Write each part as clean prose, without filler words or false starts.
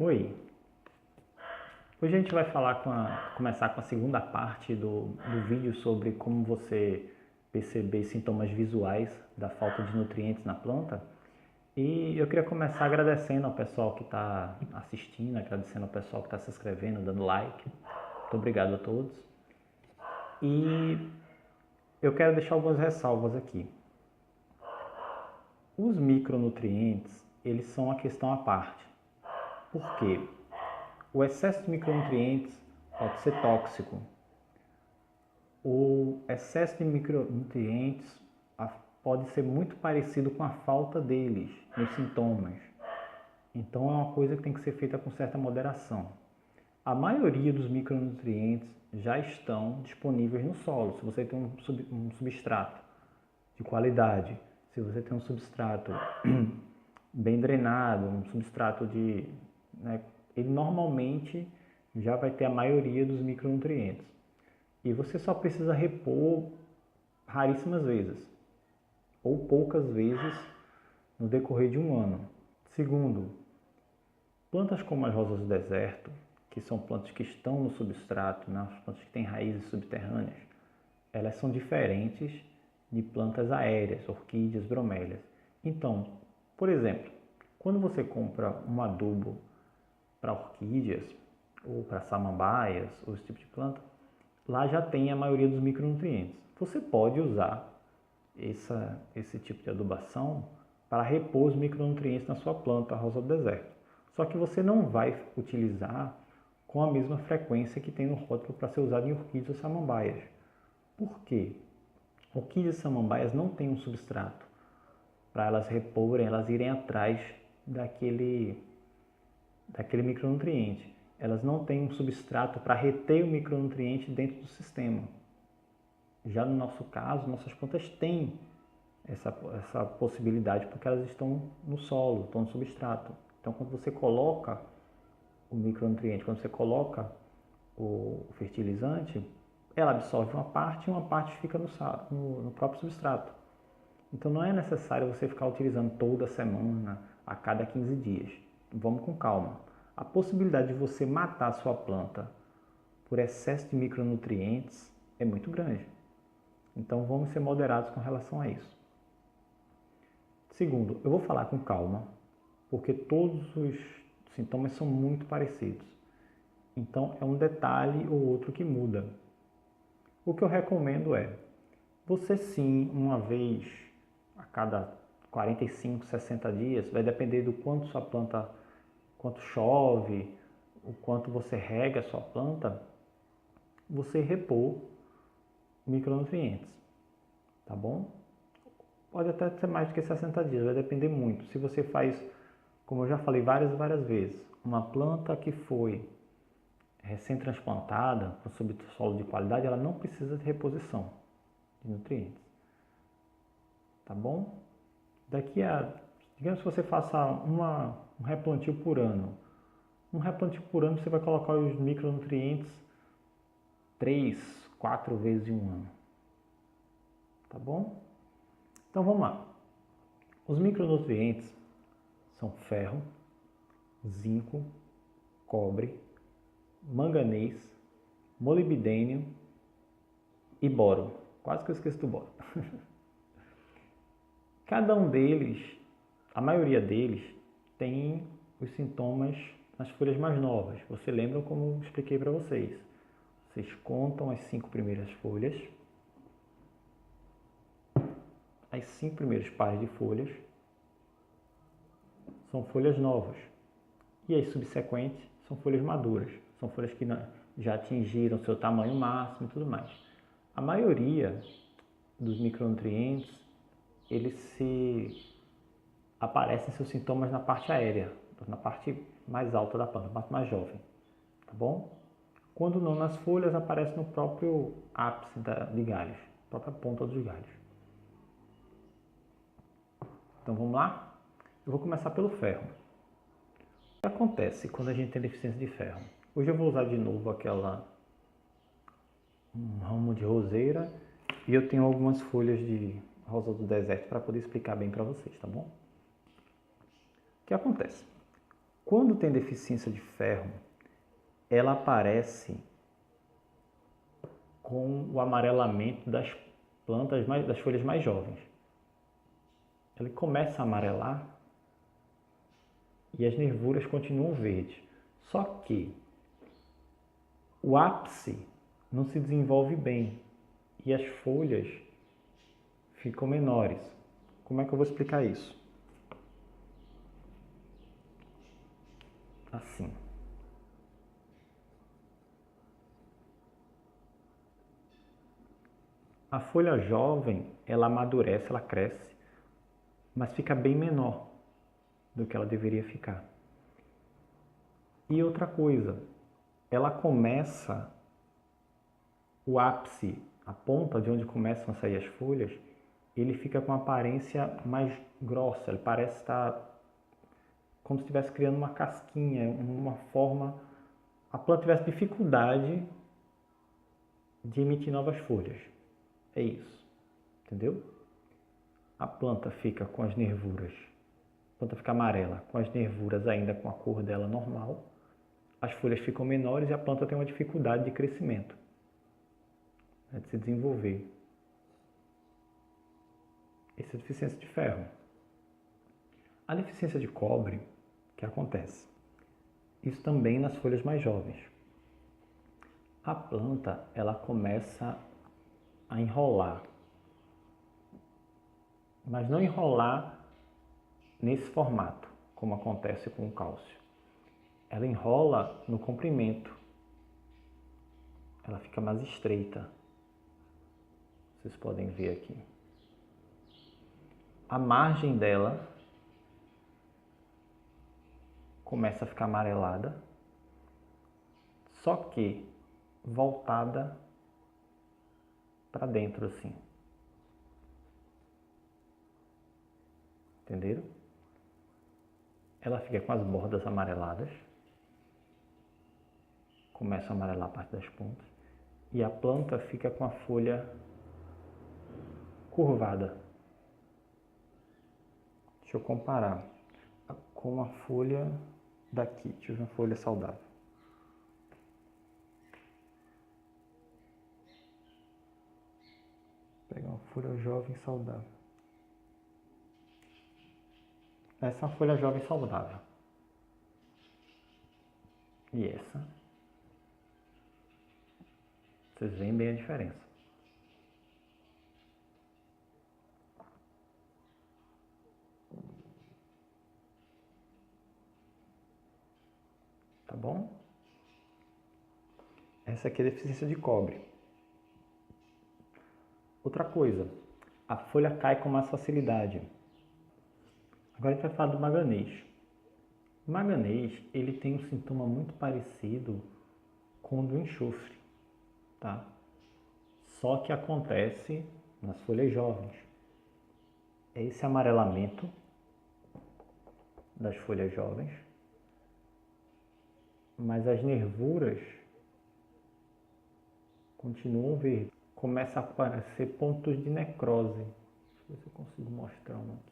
Oi, hoje a gente vai começar com a segunda parte do vídeo sobre como você perceber sintomas visuais da falta de nutrientes na planta. E eu queria começar agradecendo ao pessoal que está assistindo, agradecendo ao pessoal que está se inscrevendo, dando like. Muito obrigado a todos. E eu quero deixar algumas ressalvas aqui. Os micronutrientes, eles são uma questão à parte. Por quê? O excesso de micronutrientes pode ser tóxico. O excesso de micronutrientes pode ser muito parecido com a falta deles nos sintomas. Então é uma coisa que tem que ser feita com certa moderação. A maioria dos micronutrientes já estão disponíveis no solo. Se você tem um substrato de qualidade, se você tem um substrato bem drenado, um substrato ele normalmente já vai ter a maioria dos micronutrientes. E você só precisa repor raríssimas vezes, ou poucas vezes no decorrer de um ano. Segundo, plantas como as rosas do deserto, que são plantas que estão no substrato, as plantas que têm raízes subterrâneas, elas são diferentes de plantas aéreas, orquídeas, bromélias. Então, por exemplo, quando você compra um adubo para orquídeas ou para samambaias ou esse tipo de planta, lá já tem a maioria dos micronutrientes. Você pode usar esse tipo de adubação para repor os micronutrientes na sua planta, a rosa do deserto. Só que você não vai utilizar com a mesma frequência que tem no rótulo para ser usado em orquídeas ou samambaias. Por quê? Orquídeas e samambaias não têm um substrato para elas reporem, elas irem atrás daquele micronutriente. Elas não têm um substrato para reter o micronutriente dentro do sistema. Já no nosso caso, nossas plantas têm essa possibilidade porque elas estão no solo, estão no substrato. Então, quando você coloca o micronutriente, quando você coloca o fertilizante, ela absorve uma parte e uma parte fica no próprio substrato. Então, não é necessário você ficar utilizando toda semana, a cada 15 dias. Vamos com calma. A possibilidade de você matar a sua planta por excesso de micronutrientes é muito grande. Então vamos ser moderados com relação a isso. Segundo, eu vou falar com calma, porque todos os sintomas são muito parecidos. Então é um detalhe ou outro que muda. O que eu recomendo é, você sim, uma vez a cada 45, 60 dias, vai depender do quanto sua planta, quanto chove, o quanto você rega a sua planta, você repor micronutrientes, tá bom? Pode até ser mais do que 60 dias, vai depender muito. Se você faz, como eu já falei várias vezes, uma planta que foi recém-transplantada com subsolo de qualidade, ela não precisa de reposição de nutrientes, tá bom? Digamos que você faça um replantio por ano. Um replantio por ano você vai colocar os micronutrientes 3, 4 vezes em um ano. Tá bom? Então vamos lá. Os micronutrientes são ferro, zinco, cobre, manganês, molibdênio e boro. Quase que eu esqueço do boro. Cada um deles, a maioria deles, tem os sintomas nas folhas mais novas. Você lembra como eu expliquei para vocês? Vocês contam as 5 primeiras folhas, as 5 primeiros pares de folhas são folhas novas e as subsequentes são folhas maduras, são folhas que já atingiram seu tamanho máximo e tudo mais. A maioria dos micronutrientes, aparecem seus sintomas na parte aérea, na parte mais alta da planta, na parte mais jovem, tá bom? Quando não nas folhas, aparece no próprio ápice de galhos, própria ponta dos galhos. Então vamos lá? Eu vou começar pelo ferro. O que acontece quando a gente tem deficiência de ferro? Hoje eu vou usar de novo um ramo de roseira e eu tenho algumas folhas de rosa do deserto para poder explicar bem para vocês, tá bom? O que acontece? Quando tem deficiência de ferro, ela aparece com o amarelamento das plantas, das folhas mais jovens. Ele começa a amarelar e as nervuras continuam verdes. Só que o ápice não se desenvolve bem e as folhas ficam menores. Como é que eu vou explicar isso? Assim. A folha jovem, ela amadurece, ela cresce, mas fica bem menor do que ela deveria ficar. E outra coisa, ela começa, o ápice, a ponta de onde começam a sair as folhas, ele fica com uma aparência mais grossa, ele parece estar como se estivesse criando uma casquinha, uma forma, a planta tivesse dificuldade de emitir novas folhas. É isso, entendeu? A planta fica com as nervuras, a planta fica amarela, com as nervuras ainda com a cor dela normal, as folhas ficam menores e a planta tem uma dificuldade de crescimento, de se desenvolver. Essa é a deficiência de ferro. A deficiência de cobre, o que acontece? Isso também nas folhas mais jovens. A planta, ela começa a enrolar, mas não enrolar nesse formato, como acontece com o cálcio. Ela enrola no comprimento, ela fica mais estreita. Vocês podem ver aqui. A margem dela começa a ficar amarelada, só que voltada para dentro assim. Entenderam? Ela fica com as bordas amareladas, começa a amarelar a parte das pontas, e a planta fica com a folha curvada. Deixa eu comparar com a folha daqui. Deixa eu ver uma folha saudável. Vou pegar uma folha jovem saudável. Essa é uma folha jovem saudável. E essa. Vocês veem bem a diferença. Tá bom? Essa aqui é a deficiência de cobre. Outra coisa, a folha cai com mais facilidade. Agora a gente vai falar do manganês. O manganês, ele tem um sintoma muito parecido com o do enxofre, tá? Só que acontece nas folhas jovens. É esse amarelamento das folhas jovens, mas as nervuras continuam verdes. Começa a aparecer pontos de necrose. Deixa eu ver se eu consigo mostrar um aqui.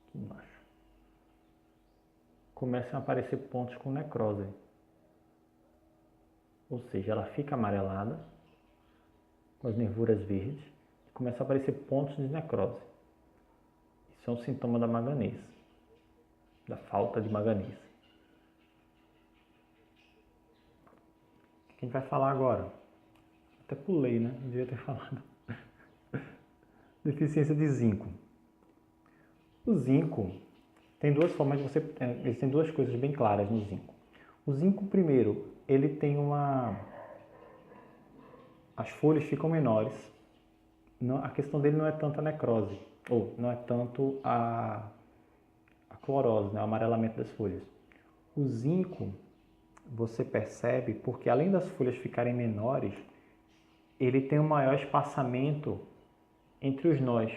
Aqui embaixo. Começam a aparecer pontos com necrose. Ou seja, ela fica amarelada, com as nervuras verdes, e começa a aparecer pontos de necrose. Isso é um sintoma da manganês, da falta de manganês. O que a gente vai falar agora? Até pulei, né? Não devia ter falado. Deficiência de zinco. O zinco tem duas formas de você... Existem duas coisas bem claras no zinco. O zinco, primeiro, ele tem uma... As folhas ficam menores. A questão dele não é tanto a necrose, ou não é tanto a clorose, né? O amarelamento das folhas. O zinco, você percebe, porque além das folhas ficarem menores, ele tem um maior espaçamento entre os nós.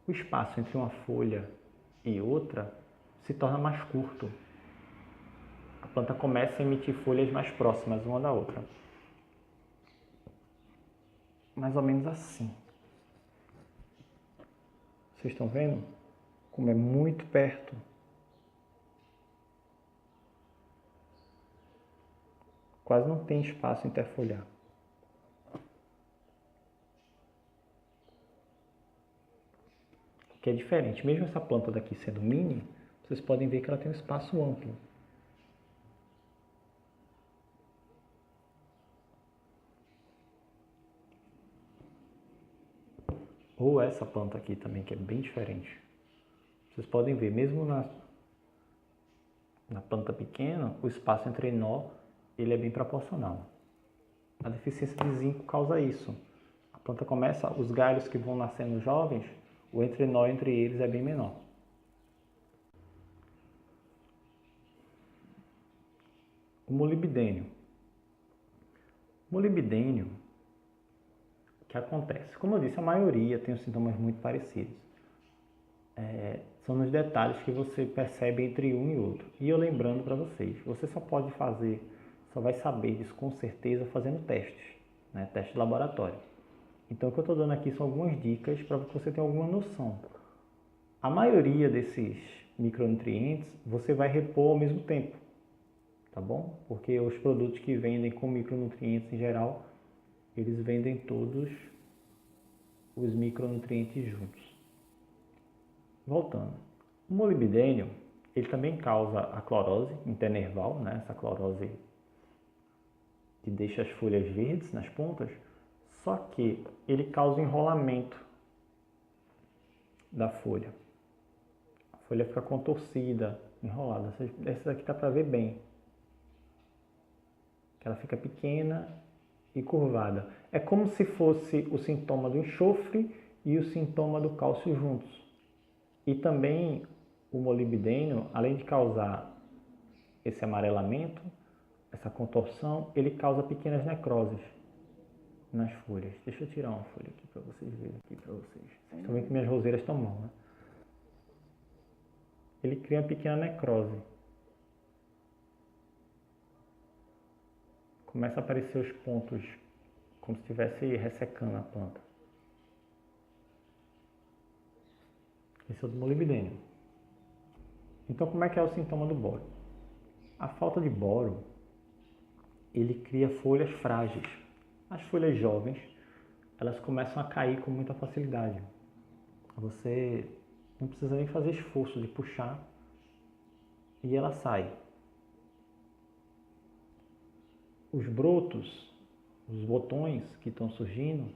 O espaço entre uma folha e outra se torna mais curto. A planta começa a emitir folhas mais próximas uma da outra. Mais ou menos assim. Vocês estão vendo como é muito perto? Quase não tem espaço interfoliar. Que é diferente. Mesmo essa planta daqui sendo mini, vocês podem ver que ela tem um espaço amplo. Ou essa planta aqui também, que é bem diferente. Vocês podem ver, mesmo na planta pequena, o espaço entre nó ele é bem proporcional. A deficiência de zinco causa isso. A planta começa, os galhos que vão nascendo jovens, o entrenó entre eles é bem menor. O molibdênio. O molibdênio, o que acontece? Como eu disse, a maioria tem os sintomas muito parecidos. São nos detalhes que você percebe entre um e outro. E eu lembrando para vocês, você só vai saber disso com certeza fazendo testes, né? Teste de laboratório. Então o que eu estou dando aqui são algumas dicas para que você tenha alguma noção. A maioria desses micronutrientes você vai repor ao mesmo tempo, tá bom? Porque os produtos que vendem com micronutrientes em geral, eles vendem todos os micronutrientes juntos. Voltando, o molibdênio, ele também causa a clorose internerval, né? Essa clorose que deixa as folhas verdes nas pontas, só que ele causa enrolamento da folha. A folha fica contorcida, enrolada. Essa daqui dá para ver bem. Ela fica pequena e curvada. É como se fosse o sintoma do enxofre e o sintoma do cálcio juntos. E também o molibdênio, além de causar esse amarelamento, essa contorção, ele causa pequenas necroses nas folhas. Deixa eu tirar uma folha aqui para vocês verem aqui para vocês. Vocês estão vendo que minhas roseiras estão mal, né? Ele cria uma pequena necrose. Começa a aparecer os pontos como se estivesse ressecando a planta. Esse é o do molibdênio. Então, como é que é o sintoma do boro? A falta de boro, ele cria folhas frágeis. As folhas jovens, elas começam a cair com muita facilidade. Você não precisa nem fazer esforço de puxar e ela sai. Os brotos, os botões que estão surgindo,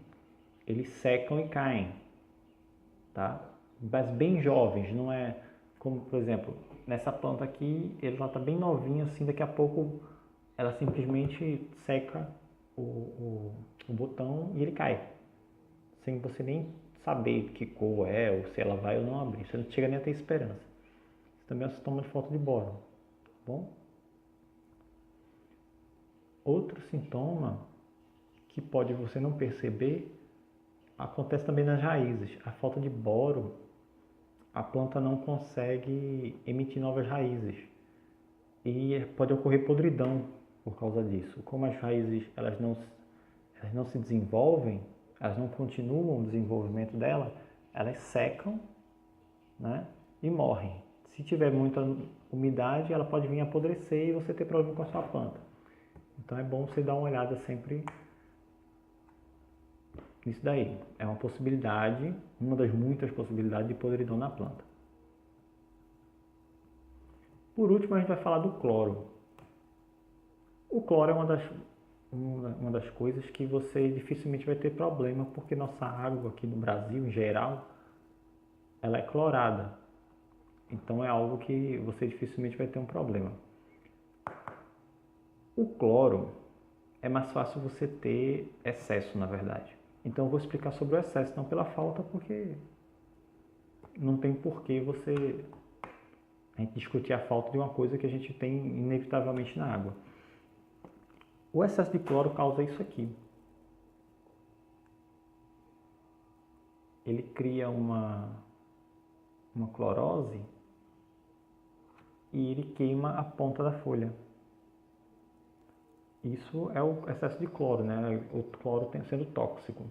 eles secam e caem, tá? Mas bem jovens, não é como, por exemplo, nessa planta aqui, ela está bem novinha, assim, daqui a pouco ela simplesmente seca o botão e ele cai, sem você nem saber que cor é, ou se ela vai ou não abrir, você não chega nem a ter esperança. Isso também é um sintoma de falta de boro, tá bom? Outro sintoma que pode você não perceber, acontece também nas raízes. A falta de boro, a planta não consegue emitir novas raízes e pode ocorrer podridão por causa disso. Como as raízes elas não se desenvolvem, elas não continuam o desenvolvimento dela, elas secam, né, e morrem. Se tiver muita umidade, ela pode vir a apodrecer e você ter problema com a sua planta. Então é bom você dar uma olhada sempre nisso daí. É uma possibilidade, uma das muitas possibilidades de podridão na planta. Por último, a gente vai falar do cloro. O cloro é uma das coisas que você dificilmente vai ter problema, porque nossa água aqui no Brasil, em geral, ela é clorada. Então é algo que você dificilmente vai ter um problema. O cloro é mais fácil você ter excesso, na verdade. Então eu vou explicar sobre o excesso, não pela falta, porque não tem porquê a gente discutir a falta de uma coisa que a gente tem inevitavelmente na água. O excesso de cloro causa isso aqui. Ele cria uma clorose e ele queima a ponta da folha. Isso é o excesso de cloro, né? O cloro sendo tóxico.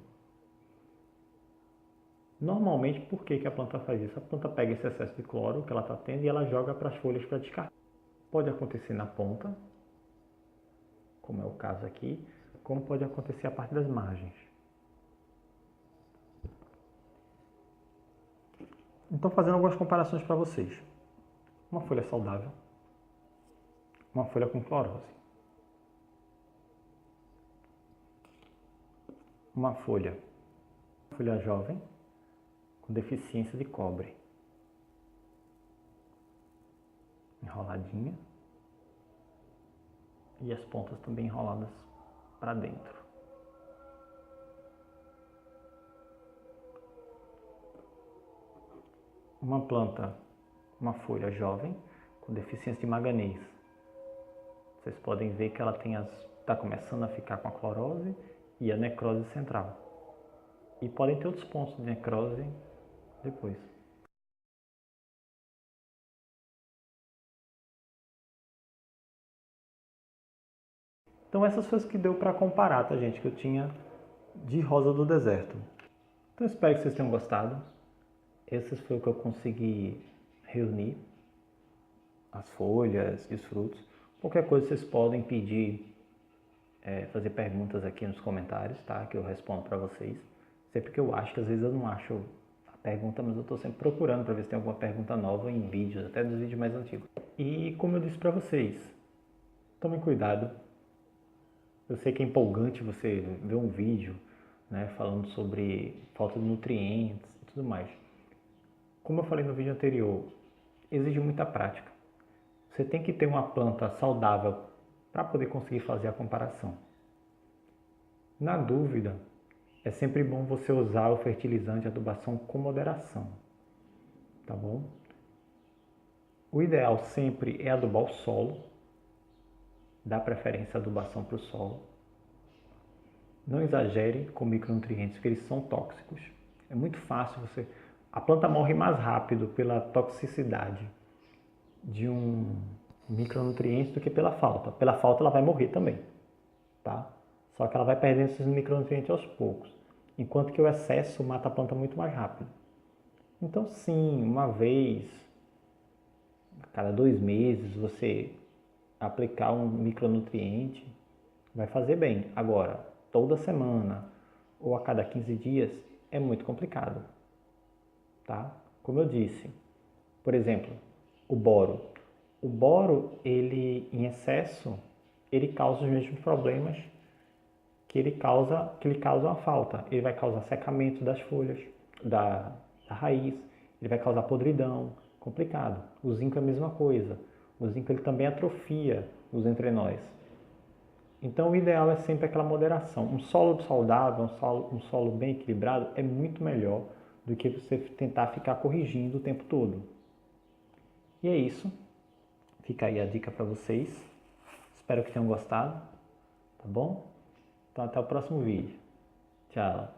Normalmente, por que a planta faz isso? A planta pega esse excesso de cloro que ela está tendo e ela joga para as folhas para descartar. Pode acontecer na ponta, como é o caso aqui, como pode acontecer a parte das margens. Então, fazendo algumas comparações para vocês. Uma folha saudável, uma folha com clorose. Uma folha jovem com deficiência de cobre. Enroladinha. E as pontas também enroladas para dentro. Uma folha jovem com deficiência de manganês. Vocês podem ver que ela está começando a ficar com a clorose e a necrose central. E podem ter outros pontos de necrose depois. Então essas foi as que deu para comparar, tá, gente? Que eu tinha de rosa do deserto. Então espero que vocês tenham gostado. Essas foi o que eu consegui reunir. As folhas e os frutos. Qualquer coisa vocês podem pedir, fazer perguntas aqui nos comentários, tá? Que eu respondo para vocês. Sempre que eu acho, que às vezes eu não acho a pergunta, mas eu estou sempre procurando para ver se tem alguma pergunta nova em vídeos, até dos vídeos mais antigos. E como eu disse para vocês, tomem cuidado. Eu sei que é empolgante você ver um vídeo, né, falando sobre falta de nutrientes e tudo mais. Como eu falei no vídeo anterior, exige muita prática. Você tem que ter uma planta saudável para poder conseguir fazer a comparação. Na dúvida, é sempre bom você usar o fertilizante e adubação com moderação, tá bom? O ideal sempre é adubar o solo, dá preferência à adubação para o solo. Não exagere com micronutrientes, porque eles são tóxicos. É muito fácil você... A planta morre mais rápido pela toxicidade de um micronutriente do que pela falta. Pela falta ela vai morrer também, tá? Só que ela vai perdendo esses micronutrientes aos poucos. Enquanto que o excesso mata a planta muito mais rápido. Então sim, uma vez, a cada 2 meses, você aplicar um micronutriente vai fazer bem. Agora, toda semana ou a cada 15 dias é muito complicado, tá? Como eu disse, por exemplo, o boro. O boro, ele em excesso, ele causa os mesmos problemas que ele causa a falta. Ele vai causar secamento das folhas, da raiz, ele vai causar podridão, complicado. O zinco é a mesma coisa. O zinco ele também atrofia os entrenóis. Então o ideal é sempre aquela moderação. Um solo saudável, um solo bem equilibrado é muito melhor do que você tentar ficar corrigindo o tempo todo. E é isso. Fica aí a dica para vocês. Espero que tenham gostado, tá bom? Então até o próximo vídeo. Tchau.